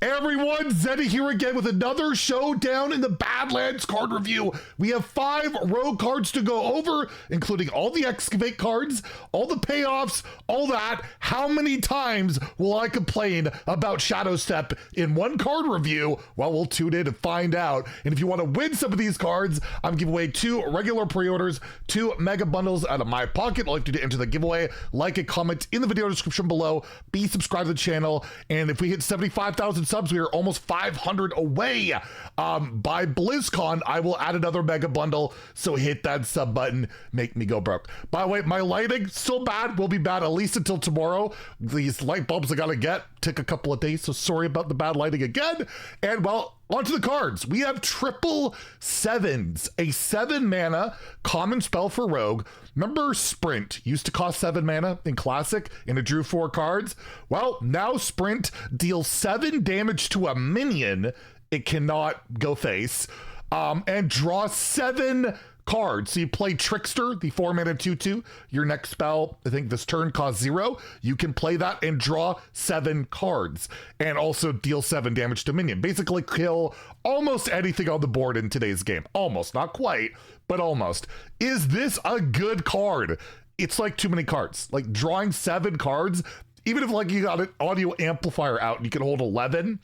Everyone, Zeta here again with another showdown in the Badlands card review. We have 5 rogue cards to go over, including all the excavate cards, all the payoffs, all that. How many times will I complain about Shadow Step in one card review? Well, we'll tune in and find out. And if you want to win some of these cards, I'm giving away 2 regular pre-orders, 2 mega bundles out of my pocket. I'd like you to enter the giveaway, like and comment in the video description below, be subscribed to the channel, and if we hit 75,000 subs, we are almost 500 away. By BlizzCon, I will add another mega bundle, so hit that sub button, make me go broke. By the way, my lighting still bad, will be bad at least until tomorrow. These light bulbs I gotta get take a couple of days, so sorry about the bad lighting again. And well, onto the cards. We have triple sevens, a 7 mana common spell for rogue. Remember Sprint used to cost 7 mana in Classic and it drew 4 cards? Well, now Sprint deals 7 damage to a minion it cannot go face, and draw 7 cards. So you play Trickster, the 4 mana 2/2. Your next spell, I think this turn, costs 0. You can play that and draw 7 cards, and also deal 7 damage to minion. Basically kill almost anything on the board in today's game. Almost, not quite, but almost. Is this a good card? It's like too many cards. Like drawing 7 cards, even if like you got an audio amplifier out and you can hold 11,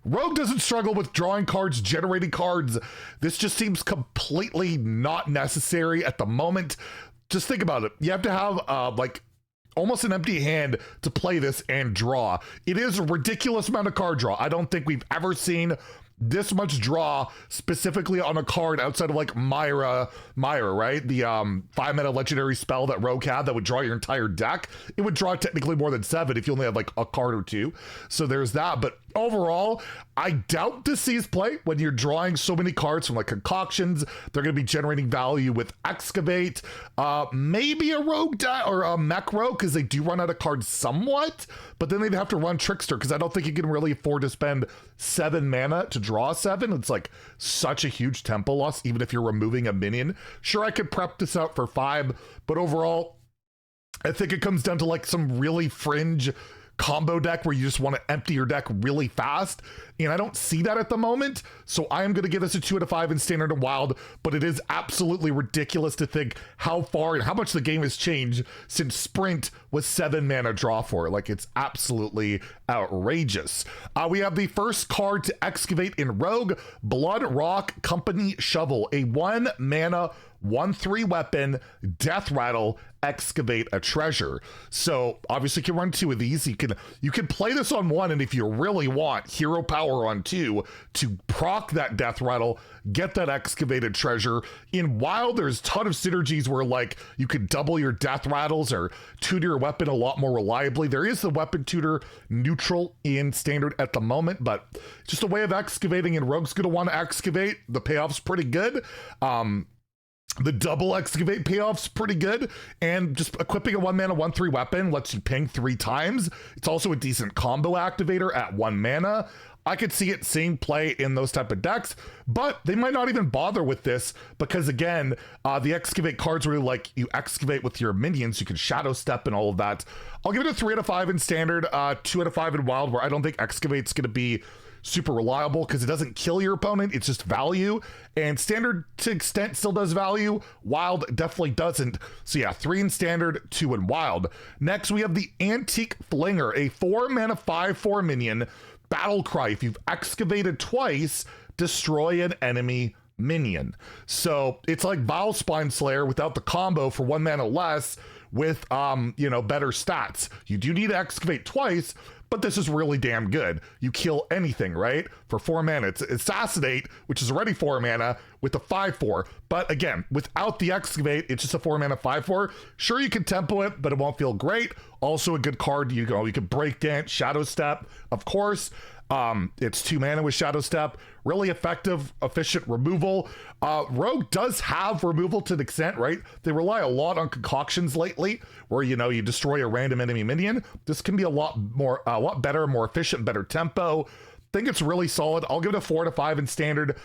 Rogue doesn't struggle with drawing cards, generating cards. This just seems completely not necessary at the moment. Just think about it. You have to have like almost an empty hand to play this and draw. It is a ridiculous amount of card draw. I don't think we've ever seen this much draw specifically on a card outside of like Myra, right? The 5 mana legendary spell that Rogue had that would draw your entire deck. It would draw technically more than 7 if you only have like a card or 2. So there's that. But overall, I doubt this sees play when you're drawing so many cards from like concoctions. They're going to be generating value with Excavate, maybe a Rogue deck or a Mech Rogue, because they do run out of cards somewhat, but then they'd have to run Trickster because I don't think you can really afford to spend 7 mana to draw 7. It's like such a huge tempo loss, even if you're removing a minion. Sure, I could prep this out for 5, but overall, I think it comes down to like some really fringe combo deck where you just want to empty your deck really fast, and I don't see that at the moment. So I am going to give this a 2 out of 5 in Standard and Wild, but it is absolutely ridiculous to think how far and how much the game has changed since Sprint was 7 mana draw for it. Like, it's absolutely outrageous. We have the first card to excavate in Rogue, Blood Rock Company Shovel, a 1 mana 1/3 weapon, death rattle, excavate a treasure. So obviously you can run 2 of these. You can play this on 1, and if you really want, hero power on 2 to proc that death rattle, get that excavated treasure. In Wild, there's a ton of synergies where like you could double your death rattles or tutor your weapon a lot more reliably. There is the weapon tutor neutral in Standard at the moment, but just a way of excavating, and Rogue's gonna want to excavate. The payoff's pretty good. The double excavate payoff's pretty good, and just equipping a 1 mana 1/3 weapon lets you ping 3 times. It's also a decent combo activator at 1 mana. I could see it seeing play in those type of decks, but they might not even bother with this because again, the excavate cards where like you excavate with your minions, you can shadow step and all of that. I'll give it a 3 out of 5 in Standard, 2 out of 5 in Wild, where I don't think excavate's going to be super reliable because it doesn't kill your opponent, it's just value, and Standard to extent still does value, Wild definitely doesn't. So yeah, 3 in Standard, 2 in Wild. Next we have the Antique Flinger, a 4 mana 5/4 minion, battle cry. If you've excavated twice, destroy an enemy minion. So it's like Vilespine Slayer without the combo for 1 mana less with you know, better stats. You do need to excavate twice, but this is really damn good. You kill anything, right? For 4 mana. It's Assassinate, which is already 4 mana, with a 5/4. But again, without the Excavate, it's just a 4 mana 5/4. Sure, you can tempo it, but it won't feel great. Also a good card, you can Break Dance, Shadow Step, of course. It's 2 mana with Shadow Step. Really effective, efficient removal. Rogue does have removal to an extent, right? They rely a lot on concoctions lately, where, you know, you destroy a random enemy minion. This can be a lot better, more efficient, better tempo. Think it's really solid. I'll give it a 4 out of 5 in Standard.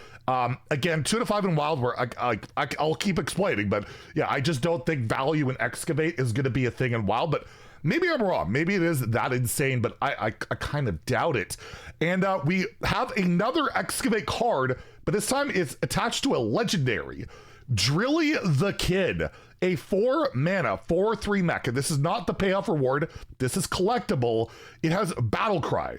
Again, 2 out of 5 in Wild, where I'll keep explaining, but yeah, I just don't think value in Excavate is going to be a thing in Wild. But Maybe I'm wrong. Maybe it is that insane, but I kind of doubt it. And we have another Excavate card, but this time it's attached to a legendary. Drilly the Kid, a 4 mana, 4/3 mecha. This is not the payoff reward. This is collectible. It has Battle Cry,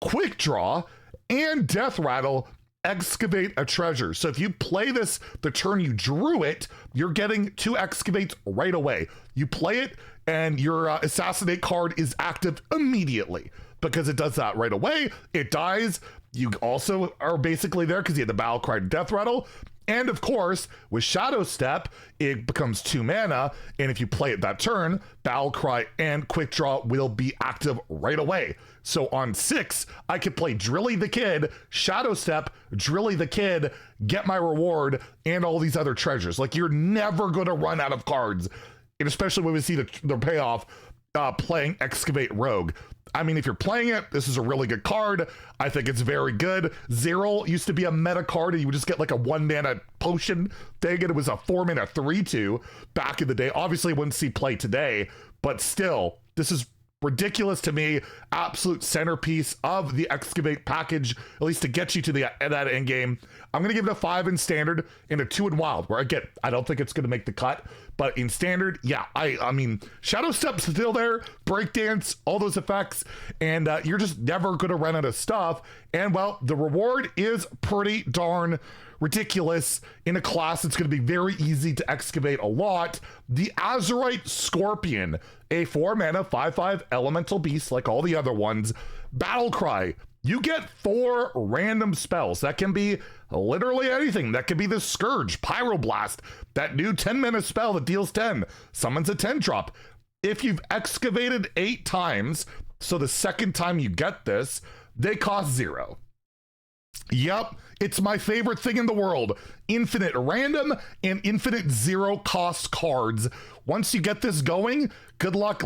Quick Draw, and Death Rattle. Excavate a treasure. So if you play this the turn you drew it, you're getting 2 excavates right away. You play it and your assassinate card is active immediately because it does that right away. It dies. You also are basically there because you had the Battle Cry and Death Rattle. And of course, with Shadow Step, it becomes 2 mana. And if you play it that turn, Battle Cry and Quick Draw will be active right away. So on 6, I could play Drilly the Kid, Shadow Step, Drilly the Kid, get my reward, and all these other treasures. Like, you're never going to run out of cards. And especially when we see the payoff playing Excavate Rogue. I mean, if you're playing it, this is a really good card. I think it's very good. Zero used to be a meta card, and you would just get like a 1 mana potion thing, and it was a 4 mana 3/2 back in the day. Obviously, wouldn't see play today, but still, this is ridiculous to me. Absolute centerpiece of the Excavate package, at least to get you to that end game. I'm going to give it a 5 in standard and a 2 in wild, where again, I don't think it's going to make the cut, but in standard, yeah, I mean, Shadow Step's still there, Breakdance, all those effects, and you're just never going to run out of stuff. And well, the reward is pretty darn ridiculous in a class that's going to be very easy to excavate a lot. The Azurite Scorpion, a 4 mana 5/5 elemental beast like all the other ones. Battle Cry, you get 4 random spells. That can be literally anything. That could be the Scourge, Pyroblast, that new 10 mana spell that deals 10, summons a 10 drop. If you've excavated 8 times, so the second time you get this, they cost 0. Yep, it's my favorite thing in the world. Infinite random and infinite 0 cost cards. Once you get this going, good luck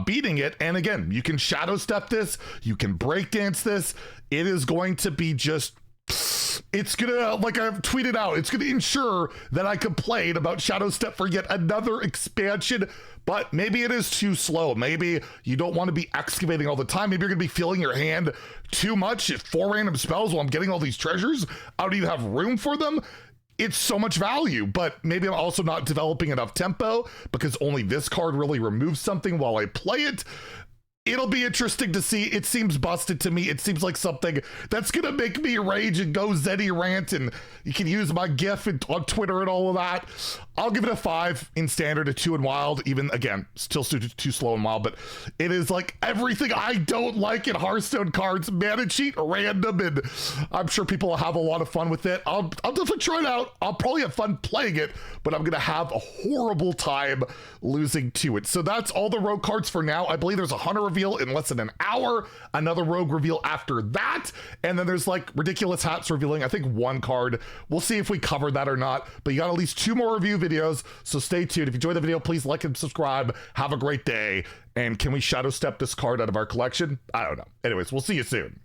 beating it. And again, you can Shadow Step this, you can Breakdance this. It is going to be just, it's gonna, like I've tweeted out, it's gonna ensure that I complain about Shadow Step for yet another expansion. But maybe it is too slow. Maybe you don't want to be excavating all the time. Maybe you're going to be filling your hand too much. 4 random spells while I'm getting all these treasures. I don't even have room for them. It's so much value, but maybe I'm also not developing enough tempo because only this card really removes something while I play it. It'll be interesting to see. It seems busted to me. It seems like something that's going to make me rage and go Zeddy rant, and you can use my GIF on Twitter and all of that. I'll give it a 5 in standard, a 2 in wild. Even, again, still too slow in wild, but it is like everything I don't like in Hearthstone cards. Mana cheat, random, and I'm sure people will have a lot of fun with it. I'll definitely try it out. I'll probably have fun playing it, but I'm going to have a horrible time losing to it. So that's all the rogue cards for now. I believe there's a Hunter reveal in less than an hour, another rogue reveal after that, and then there's like ridiculous hats revealing, I think 1 card. We'll see if we cover that or not, but you got at least 2 more review videos, so stay tuned. If you enjoyed the video, please like and subscribe. Have a great day, and can we Shadow Step this card out of our collection? I don't know. Anyways, we'll see you soon.